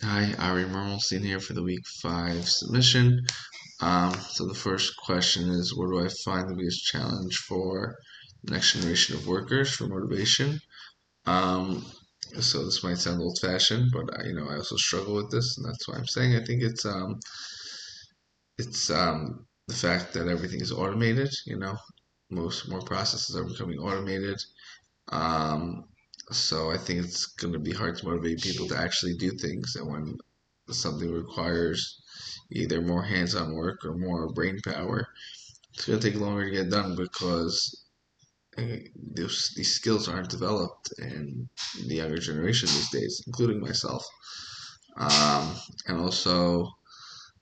Hi, Ari Mermelstein here for the week 5 submission. So the first question is, what do I find the biggest challenge for the next generation of workers for motivation? Um, so this might sound old-fashioned, but I also struggle with this, and that's why I'm saying I think it's the fact that everything is automated. More processes are becoming automated. Um, so I think it's going to be hard to motivate people to actually do things. And when something requires either more hands-on work or more brain power, it's going to take longer to get done because these skills aren't developed in the younger generation these days, including myself. Um, and also,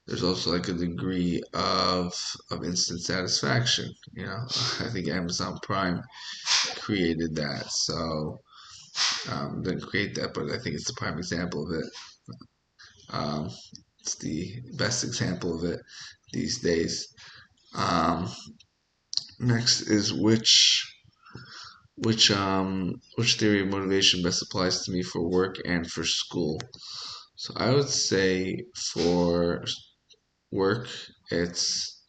there's also like a degree of instant satisfaction. I think Amazon Prime created that, so didn't create that, but I think it's the prime example of it. Um, it's the best example of it these days. Um, Next is which theory of motivation best applies to me for work and for school. So I would say for work, it's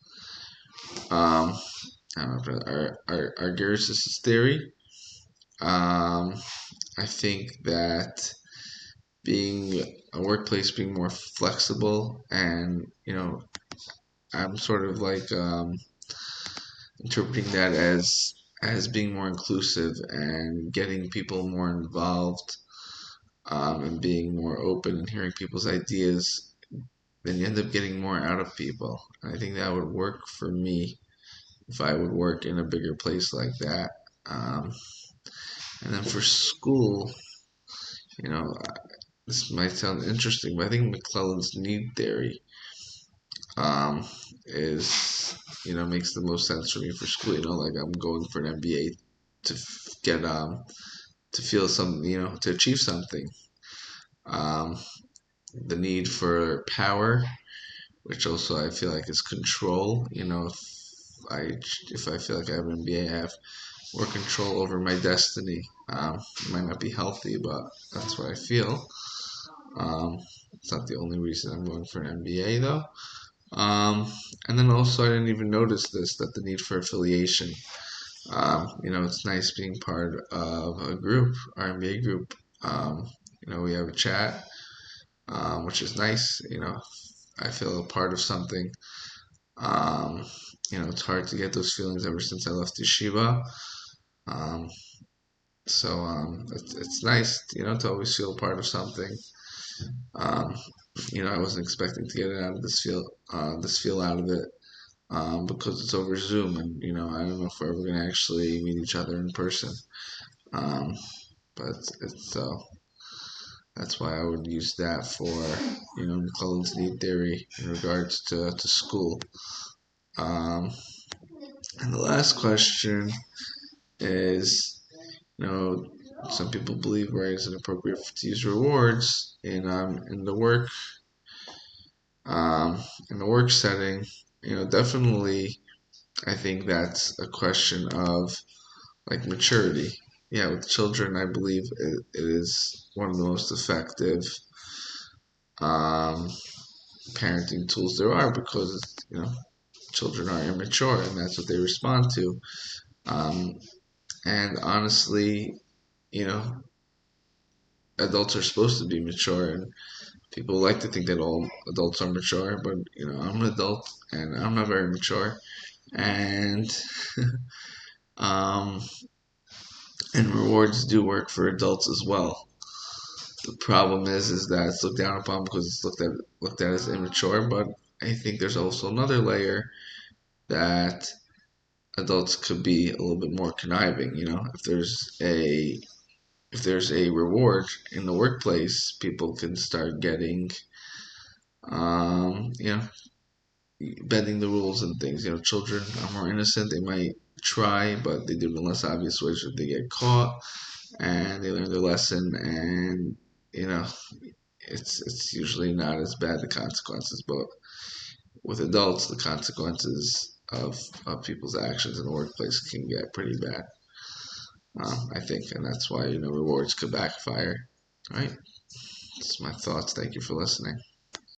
um, I don't know, our Argyris' theory. Um, I think that being a workplace being more flexible and I'm sort of like interpreting that as being more inclusive and getting people more involved, and being more open and hearing people's ideas, then you end up getting more out of people. And I think that would work for me if I would work in a bigger place like that. Um, and then for school, you know, this might sound interesting, but I think McClellan's need theory um, is makes the most sense for me for school. Like I'm going for an MBA to get to feel some to achieve something. Um, the need for power, which also I feel like is control. I if I feel like I have an MBA, I have more control over my destiny. It might not be healthy, but that's what I feel. Um, it's not the only reason I'm going for an MBA though. And then also, I didn't even notice this that the need for affiliation. It's nice being part of a group, our MBA group. We have a chat, which is nice. I feel a part of something. Um, it's hard to get those feelings ever since I left yeshiva. Um, it's nice, to always feel a part of something. Um, I wasn't expecting to get it out of this feel out of it, because it's over Zoom, and I don't know if we're ever gonna actually meet each other in person. Um, but it's so that's why I would use that for McClellan's need theory in regards to school. Um, and the last question is, you know, some people believe where it's inappropriate to use rewards in the um, work setting. Definitely, I think that's a question of like maturity. Yeah, with children, I believe it is one of the most effective um, parenting tools there are because children are immature and that's what they respond to. Um, and honestly, you know, adults are supposed to be mature, and people like to think that all adults are mature, but I'm an adult and I'm not very mature, and um, and rewards do work for adults as well. The problem is that it's looked down upon because it's looked at as immature. But I think there's also another layer that adults could be a little bit more conniving. If there's a reward in the workplace, people can start getting um, you know bending the rules and things. Children are more innocent. They might try, but they do it in less obvious ways. If they get caught and they learn their lesson, and you know it's usually not as bad the consequences. But with adults, the consequences of people's actions in the workplace can get pretty bad. I think, and that's why rewards could backfire. All right. It's my thoughts. Thank you for listening.